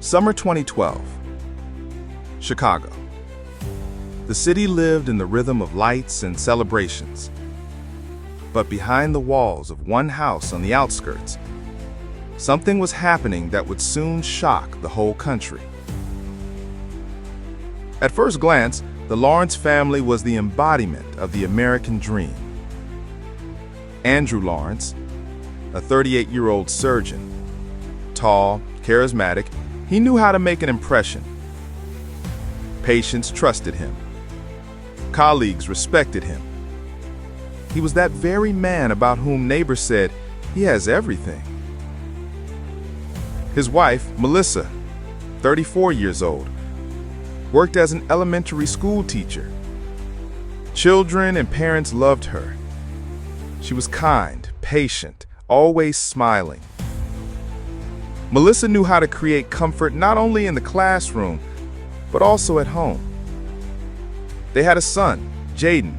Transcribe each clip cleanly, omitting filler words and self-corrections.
Summer 2012. Chicago. The city lived in the rhythm of lights and celebrations. But behind the walls of one house on the outskirts, something was happening that would soon shock the whole country. At first glance, the Lawrence family was the embodiment of the American dream. Andrew Lawrence, a 38-year-old surgeon, tall, charismatic, he knew how to make an impression. Patients trusted him. Colleagues respected him. He was that very man about whom neighbors said, he has everything. His wife, Melissa, 34 years old, worked as an elementary school teacher. Children and parents loved her. She was kind, patient, always smiling. Melissa knew how to create comfort not only in the classroom, but also at home. They had a son, Jaden,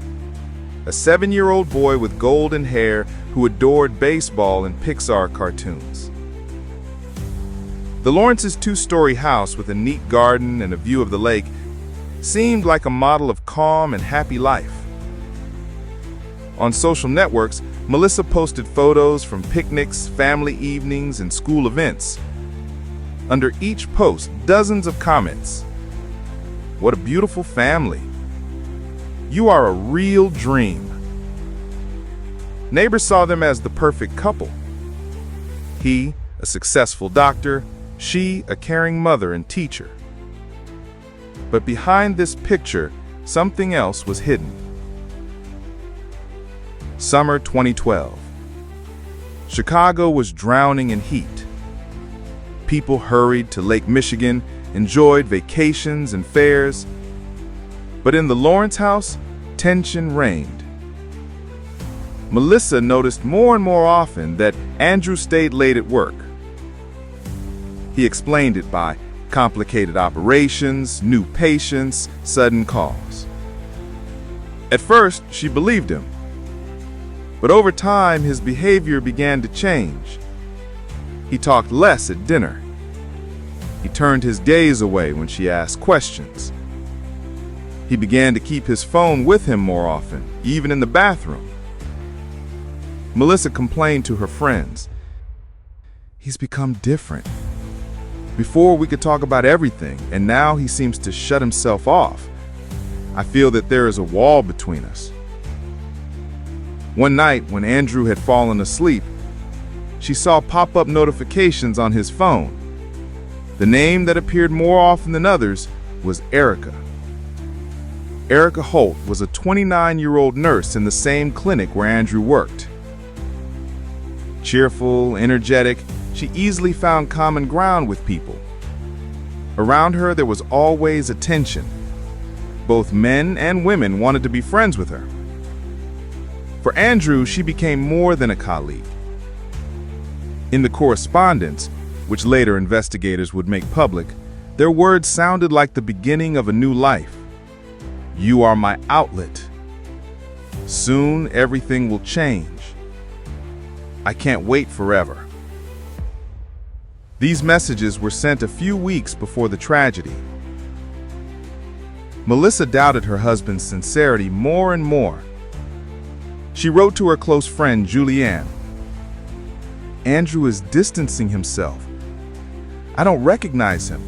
a 7-year-old boy with golden hair who adored baseball and Pixar cartoons. The Lawrence's 2-story house with a neat garden and a view of the lake seemed like a model of calm and happy life. On social networks, Melissa posted photos from picnics, family evenings, and school events. Under each post, dozens of comments. What a beautiful family. You are a real dream. Neighbors saw them as the perfect couple. He, a successful doctor, she, a caring mother and teacher. But behind this picture, something else was hidden. Summer 2012. Chicago was drowning in heat. People hurried to Lake Michigan, enjoyed vacations and fairs. But in the Lawrence house, tension reigned. Melissa noticed more and more often that Andrew stayed late at work. He explained it by complicated operations, new patients, sudden calls. At first, she believed him. But over time, his behavior began to change. He talked less at dinner. He turned his gaze away when she asked questions. He began to keep his phone with him more often, even in the bathroom. Melissa complained to her friends. He's become different. Before we could talk about everything, and now he seems to shut himself off. I feel that there is a wall between us. One night, when Andrew had fallen asleep, she saw pop-up notifications on his phone. The name that appeared more often than others was Erica. Erica Holt was a 29-year-old nurse in the same clinic where Andrew worked. Cheerful, energetic, she easily found common ground with people. Around her, there was always attention. Both men and women wanted to be friends with her. For Andrew, she became more than a colleague. In the correspondence, which later investigators would make public, their words sounded like the beginning of a new life. You are my outlet. Soon, everything will change. I can't wait forever. These messages were sent a few weeks before the tragedy. Melissa doubted her husband's sincerity more and more. She wrote to her close friend, Julianne, Andrew is distancing himself. I don't recognize him.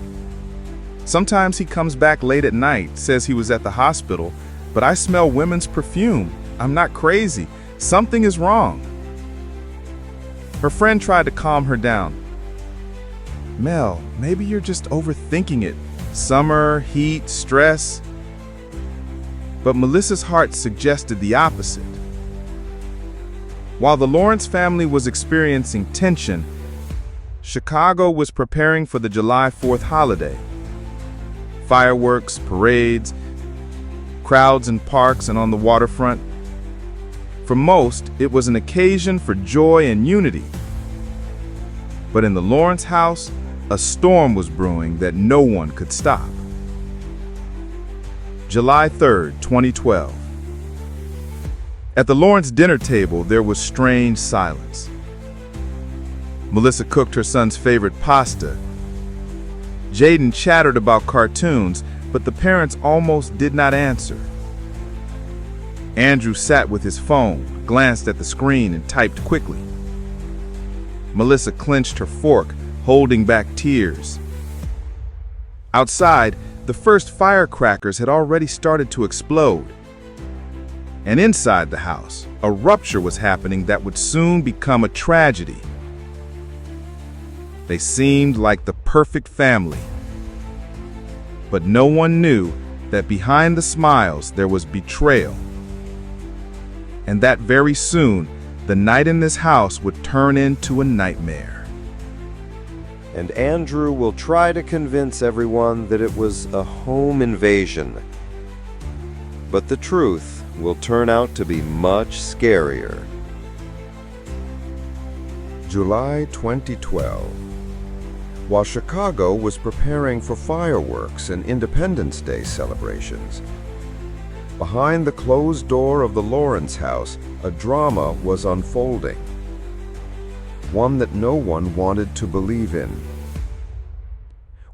Sometimes he comes back late at night, says he was at the hospital, but I smell women's perfume. I'm not crazy. Something is wrong. Her friend tried to calm her down. Mel, maybe you're just overthinking it. Summer, heat, stress. But Melissa's heart suggested the opposite. While the Lawrence family was experiencing tension, Chicago was preparing for the July 4th holiday. Fireworks, parades, crowds in parks and on the waterfront. For most, it was an occasion for joy and unity. But in the Lawrence house, a storm was brewing that no one could stop. July 3rd, 2012. At the Lawrence dinner table, there was strange silence. Melissa cooked her son's favorite pasta. Jaden chattered about cartoons, but the parents almost did not answer. Andrew sat with his phone, glanced at the screen, and typed quickly. Melissa clenched her fork, holding back tears. Outside, the first firecrackers had already started to explode. And inside the house, a rupture was happening that would soon become a tragedy. They seemed like the perfect family. But no one knew that behind the smiles there was betrayal. And that very soon, the night in this house would turn into a nightmare. And Andrew will try to convince everyone that it was a home invasion. But the truth will turn out to be much scarier. July 2012. While Chicago was preparing for fireworks and Independence Day celebrations, behind the closed door of the Lawrence house, a drama was unfolding. One that no one wanted to believe in.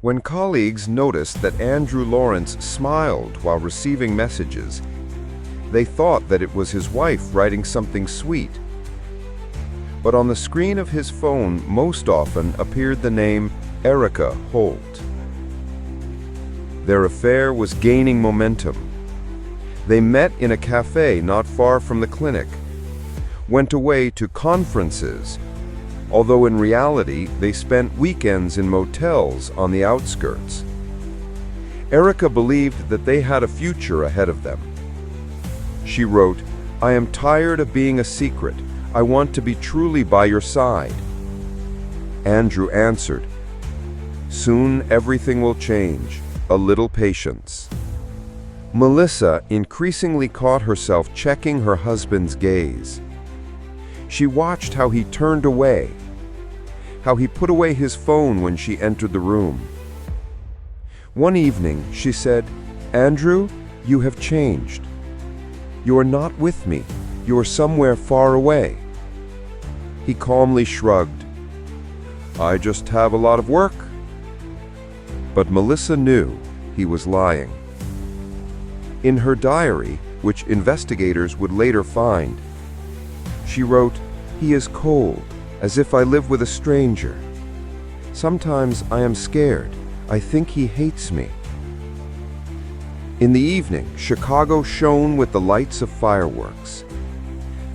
When colleagues noticed that Andrew Lawrence smiled while receiving messages, they thought that it was his wife writing something sweet. But on the screen of his phone most often appeared the name Erica Holt. Their affair was gaining momentum. They met in a cafe not far from the clinic, went away to conferences, although in reality they spent weekends in motels on the outskirts. Erica believed that they had a future ahead of them. She wrote, "I am tired of being a secret. I want to be truly by your side." Andrew answered, "Soon everything will change. A little patience." Melissa increasingly caught herself checking her husband's gaze. She watched how he turned away, how he put away his phone when she entered the room. One evening, she said, "Andrew, you have changed. You are not with me. You are somewhere far away." He calmly shrugged. "I just have a lot of work." But Melissa knew he was lying. In her diary, which investigators would later find, she wrote, "He is cold, as if I live with a stranger. Sometimes I am scared. I think he hates me." In the evening, Chicago shone with the lights of fireworks.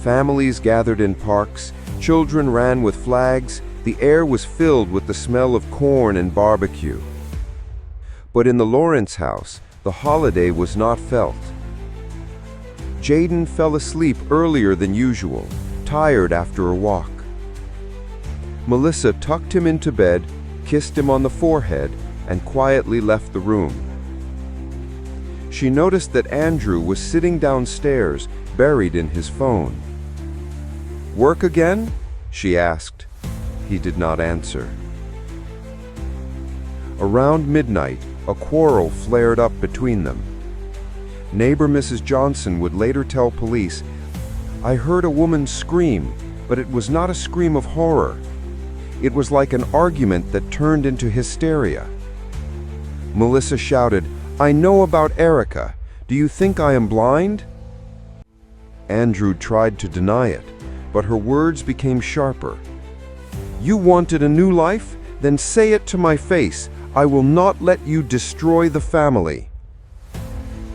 Families gathered in parks, children ran with flags, the air was filled with the smell of corn and barbecue. But in the Lawrence house, the holiday was not felt. Jaden fell asleep earlier than usual, tired after a walk. Melissa tucked him into bed, kissed him on the forehead, and quietly left the room. She noticed that Andrew was sitting downstairs, buried in his phone. "Work again?" she asked. He did not answer. Around midnight, a quarrel flared up between them. Neighbor Mrs. Johnson would later tell police, "I heard a woman scream, but it was not a scream of horror. It was like an argument that turned into hysteria." Melissa shouted, "I know about Erica. Do you think I am blind?" Andrew tried to deny it, but her words became sharper. "You wanted a new life? Then say it to my face. I will not let you destroy the family."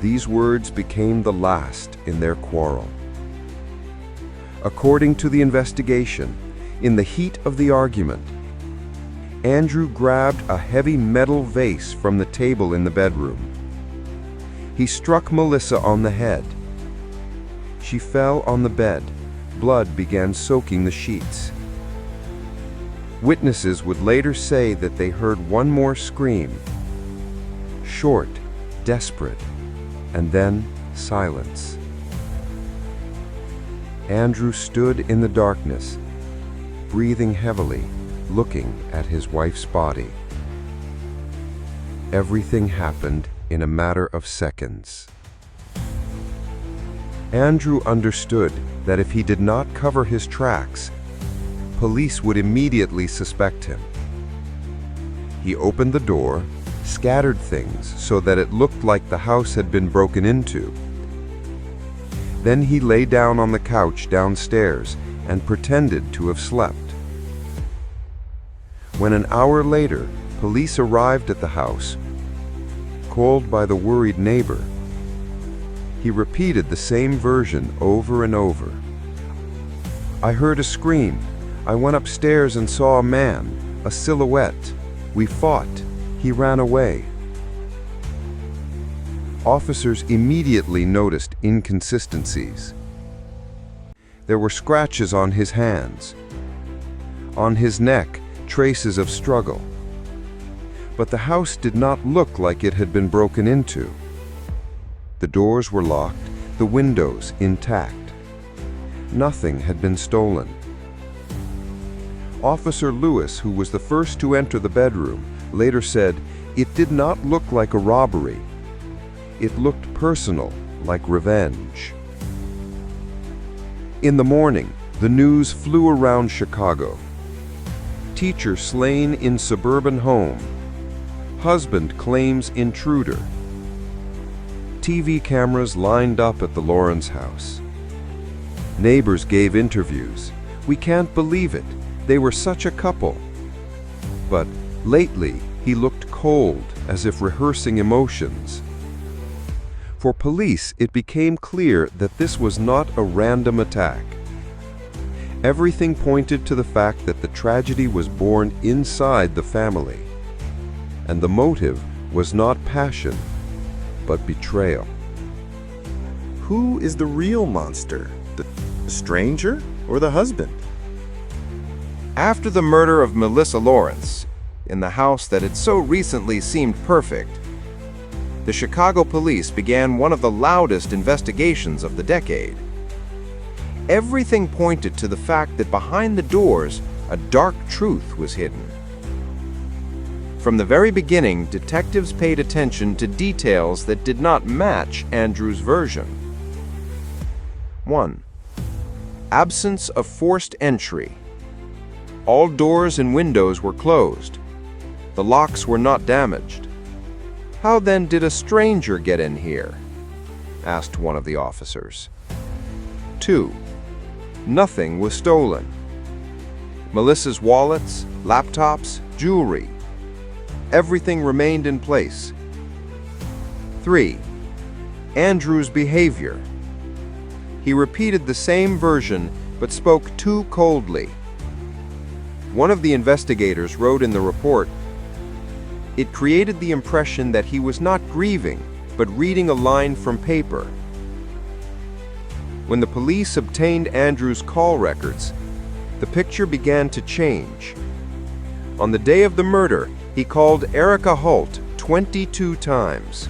These words became the last in their quarrel. According to the investigation, in the heat of the argument, Andrew grabbed a heavy metal vase from the table in the bedroom. He struck Melissa on the head. She fell on the bed. Blood began soaking the sheets. Witnesses would later say that they heard one more scream. Short, desperate, and then silence. Andrew stood in the darkness, breathing heavily, looking at his wife's body. Everything happened in a matter of seconds. Andrew understood that if he did not cover his tracks, police would immediately suspect him. He opened the door, scattered things so that it looked like the house had been broken into. Then he lay down on the couch downstairs and pretended to have slept. When an hour later, police arrived at the house, called by the worried neighbor, he repeated the same version over and over. "I heard a scream. I went upstairs and saw a man, a silhouette. We fought. He ran away." Officers immediately noticed inconsistencies. There were scratches on his hands. On his neck, traces of struggle. But the house did not look like it had been broken into. The doors were locked, the windows intact. Nothing had been stolen. Officer Lewis, who was the first to enter the bedroom, later said, "It did not look like a robbery. It looked personal, like revenge." In the morning, the news flew around Chicago. Teacher slain in suburban home. Husband claims intruder. TV cameras lined up at the Lawrence house. Neighbors gave interviews. "We can't believe it. They were such a couple." But lately, he looked cold, as if rehearsing emotions. For police, it became clear that this was not a random attack. Everything pointed to the fact that the tragedy was born inside the family. And the motive was not passion, but betrayal. Who is the real monster? The stranger or the husband? After the murder of Melissa Lawrence, in the house that had so recently seemed perfect, the Chicago police began one of the loudest investigations of the decade. Everything pointed to the fact that behind the doors, a dark truth was hidden. From the very beginning, detectives paid attention to details that did not match Andrew's version. 1. Absence of forced entry. All doors and windows were closed. The locks were not damaged. "How then did a stranger get in here?" asked one of the officers. 2. Nothing was stolen. Melissa's wallets, laptops, jewelry. Everything remained in place. 3. Andrew's behavior. He repeated the same version but spoke too coldly. One of the investigators wrote in the report, "It created the impression that he was not grieving, but reading a line from paper." When the police obtained Andrew's call records, the picture began to change. On the day of the murder, he called Erica Holt 22 times.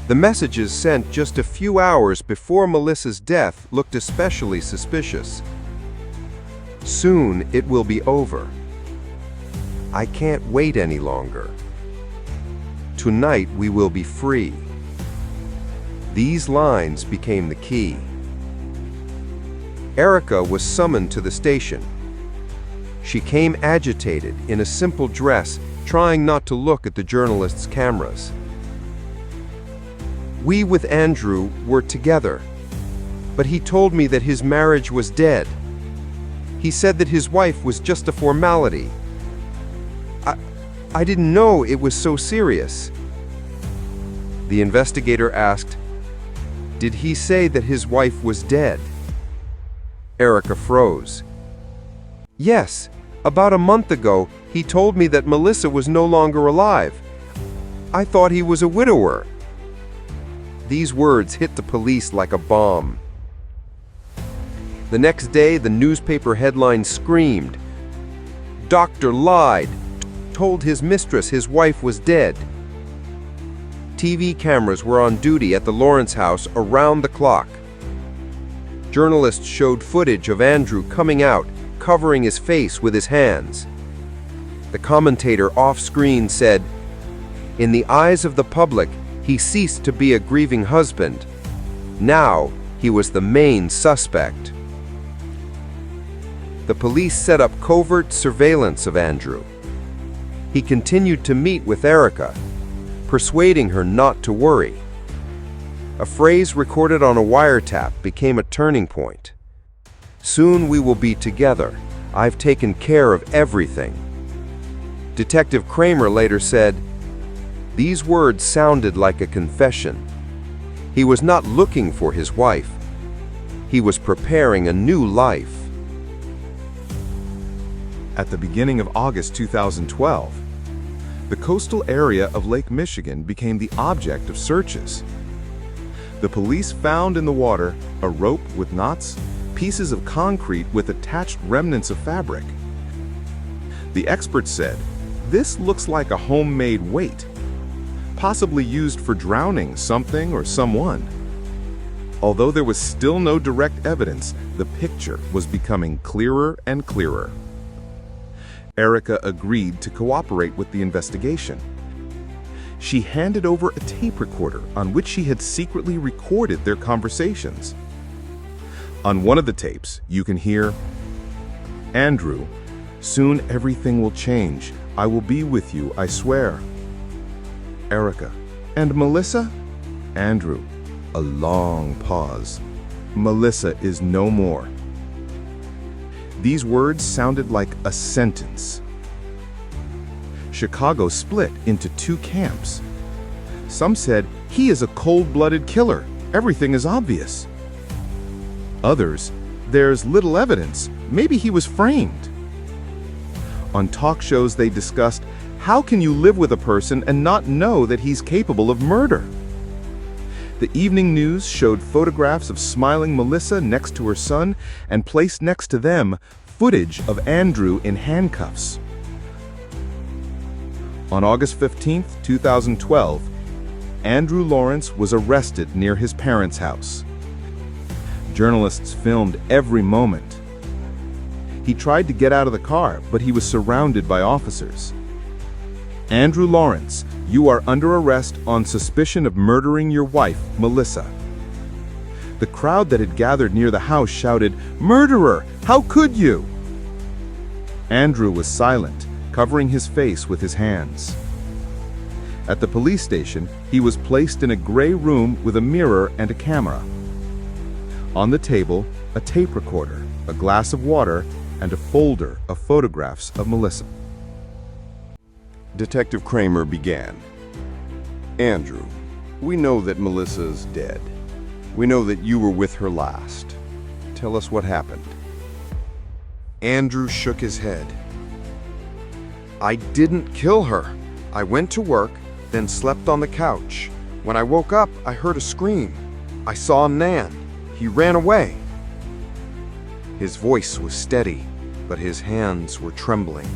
The messages sent just a few hours before Melissa's death looked especially suspicious. "Soon it will be over. I can't wait any longer. Tonight we will be free." These lines became the key. Erica was summoned to the station. She came agitated in a simple dress, trying not to look at the journalists' cameras. "We with Andrew were together, but he told me that his marriage was dead. He said that his wife was just a formality. I didn't know it was so serious." The investigator asked, "Did he say that his wife was dead?" Erica froze. "Yes, about a month ago, he told me that Melissa was no longer alive. I thought he was a widower." These words hit the police like a bomb. The next day, the newspaper headline screamed, "Doctor lied, told his mistress his wife was dead." TV cameras were on duty at the Lawrence house around the clock. Journalists showed footage of Andrew coming out, covering his face with his hands. The commentator off-screen said, "In the eyes of the public, he ceased to be a grieving husband. Now, he was the main suspect." The police set up covert surveillance of Andrew. he continued to meet with Erica, persuading her not to worry. A phrase recorded on a wiretap became a turning point. "Soon we will be together. I've taken care of everything." Detective Kramer later said, "These words sounded like a confession. He was not looking for his wife. He was preparing a new life." At the beginning of August 2012, the coastal area of Lake Michigan became the object of searches. The police found in the water a rope with knots, pieces of concrete with attached remnants of fabric. The experts said, "This looks like a homemade weight, possibly used for drowning something or someone." Although there was still no direct evidence, the picture was becoming clearer and clearer. Erica agreed to cooperate with the investigation. She handed over a tape recorder on which she had secretly recorded their conversations. On one of the tapes, you can hear, "Andrew, soon everything will change. I will be with you, I swear." Erica, "And Melissa?" Andrew, a long pause. "Melissa is no more." These words sounded like a sentence. Chicago split into two camps. Some said, "He is a cold-blooded killer. Everything is obvious." Others, "There's little evidence. Maybe he was framed." On talk shows they discussed, how can you live with a person and not know that he's capable of murder? The evening news showed photographs of smiling Melissa next to her son and placed next to them footage of Andrew in handcuffs. On August 15, 2012, Andrew Lawrence was arrested near his parents' house. Journalists filmed every moment. He tried to get out of the car, but he was surrounded by officers. "Andrew Lawrence, you are under arrest on suspicion of murdering your wife, Melissa." The crowd that had gathered near the house shouted, "Murderer! How could you?" Andrew was silent, covering his face with his hands. At the police station, he was placed in a gray room with a mirror and a camera. On the table, a tape recorder, a glass of water, and a folder of photographs of Melissa. Detective Kramer began. "Andrew, we know that Melissa's dead. We know that you were with her last. Tell us what happened." Andrew shook his head. "I didn't kill her. I went to work, then slept on the couch. When I woke up, I heard a scream. I saw Nan. He ran away." His voice was steady, but his hands were trembling.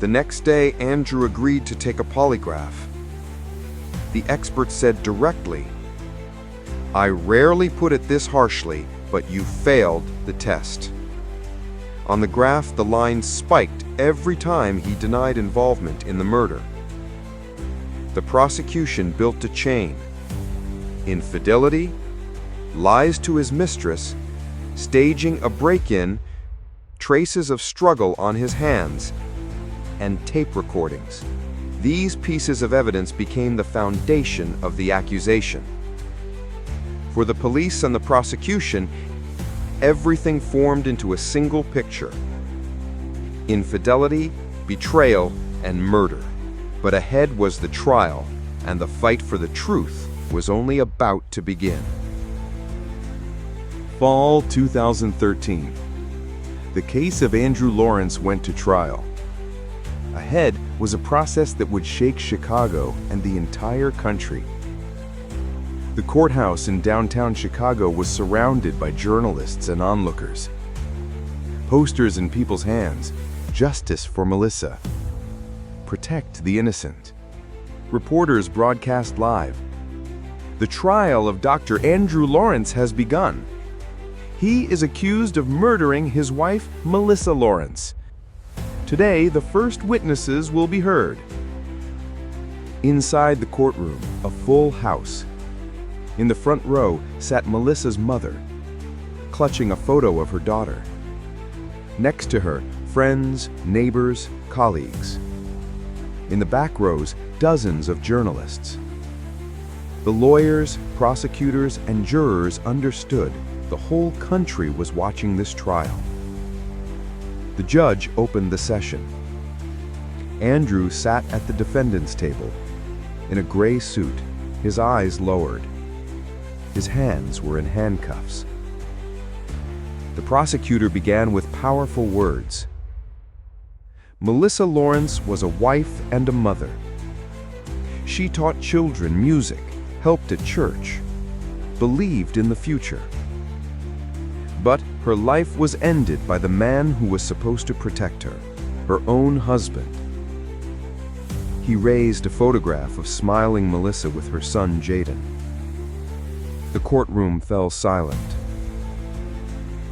The next day, Andrew agreed to take a polygraph. The expert said directly, "I rarely put it this harshly, but you failed the test." On the graph, the lines spiked every time he denied involvement in the murder. The prosecution built a chain: infidelity, lies to his mistress, staging a break-in, traces of struggle on his hands, and tape recordings. These pieces of evidence became the foundation of the accusation. For the police and the prosecution, everything formed into a single picture: infidelity, betrayal, and murder. But ahead was the trial, and the fight for the truth was only about to begin. Fall 2013. The case of Andrew Lawrence went to trial. Ahead was a process that would shake Chicago and the entire country. The courthouse in downtown Chicago was surrounded by journalists and onlookers. Posters in people's hands: "Justice for Melissa," "Protect the innocent." Reporters broadcast live: "The trial of Dr. Andrew Lawrence has begun. He is accused of murdering his wife, Melissa Lawrence. Today, the first witnesses will be heard." Inside the courtroom, a full house. In the front row sat Melissa's mother, clutching a photo of her daughter. Next to her, friends, neighbors, colleagues. In the back rows, dozens of journalists. The lawyers, prosecutors, and jurors understood the whole country was watching this trial. The judge opened the session. Andrew sat at the defendant's table, in a gray suit, his eyes lowered. His hands were in handcuffs. The prosecutor began with powerful words. Melissa Lawrence was a wife and a mother. She taught children music, helped at church, believed in the future. But her life was ended by the man who was supposed to protect her own husband. He raised a photograph of smiling Melissa with her son Jaden. The courtroom fell silent.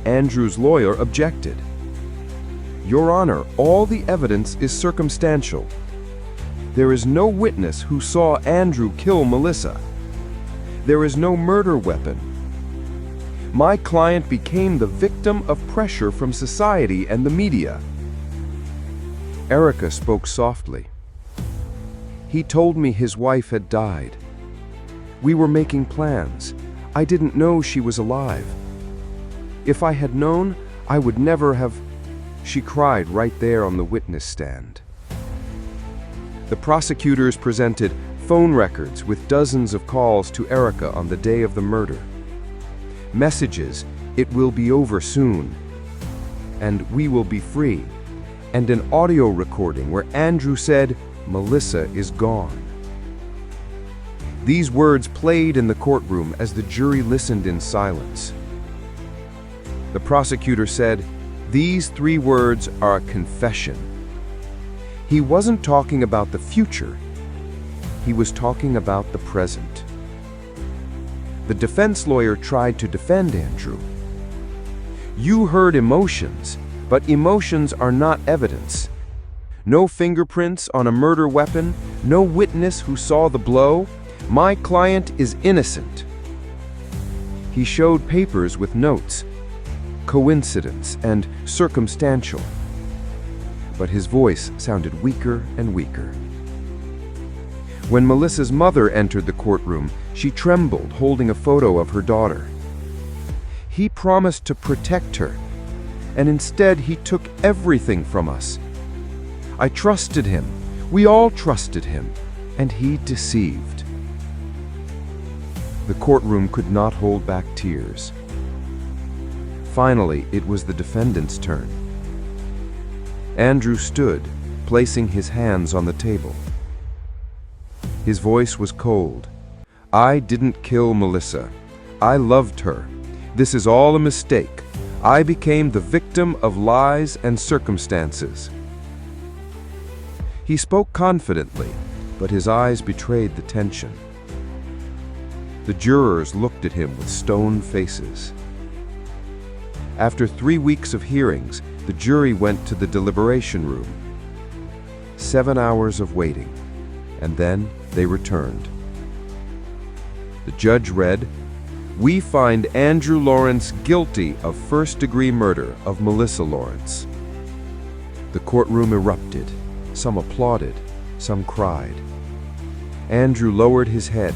Andrew's lawyer objected. "Your Honor, all the evidence is circumstantial. There is no witness who saw Andrew kill Melissa. There is no murder weapon. My client became the victim of pressure from society and the media." Erica spoke softly. "He told me his wife had died. We were making plans. I didn't know she was alive. If I had known, I would never have..." She cried right there on the witness stand. The prosecutors presented phone records with dozens of calls to Erica on the day of the murder. Messages, "It will be over soon," and "We will be free," and an audio recording where Andrew said, "Melissa is gone." These words played in the courtroom as the jury listened in silence. The prosecutor said, "These 3 words are a confession." He wasn't talking about the future. He was talking about the present. The defense lawyer tried to defend Andrew. "You heard emotions, but emotions are not evidence. No fingerprints on a murder weapon, no witness who saw the blow. My client is innocent." He showed papers with notes, coincidence and circumstantial. But his voice sounded weaker and weaker. When Melissa's mother entered the courtroom, she trembled, holding a photo of her daughter. "He promised to protect her, and instead he took everything from us. I trusted him. We all trusted him, and he deceived." The courtroom could not hold back tears. Finally, it was the defendant's turn. Andrew stood, placing his hands on the table. His voice was cold. "I didn't kill Melissa. I loved her. This is all a mistake. I became the victim of lies and circumstances." He spoke confidently, but his eyes betrayed the tension. The jurors looked at him with stone faces. After 3 weeks of hearings, the jury went to the deliberation room. 7 hours of waiting, and then they returned. The judge read, "We find Andrew Lawrence guilty of first-degree murder of Melissa Lawrence." The courtroom erupted. Some applauded, some cried. Andrew lowered his head,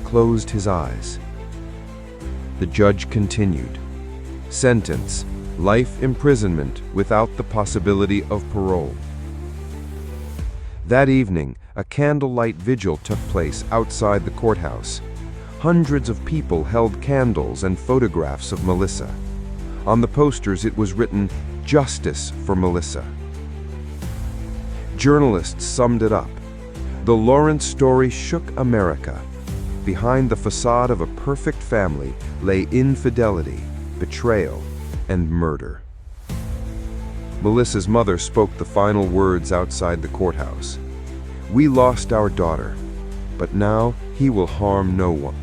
closed his eyes. The judge continued. Sentence, life imprisonment without the possibility of parole. That evening, a candlelight vigil took place outside the courthouse. Hundreds of people held candles and photographs of Melissa. On the posters it was written, "Justice for Melissa." Journalists summed it up. The Lawrence story shook America. Behind the facade of a perfect family lay infidelity, betrayal, and murder. Melissa's mother spoke the final words outside the courthouse. "We lost our daughter, but now he will harm no one."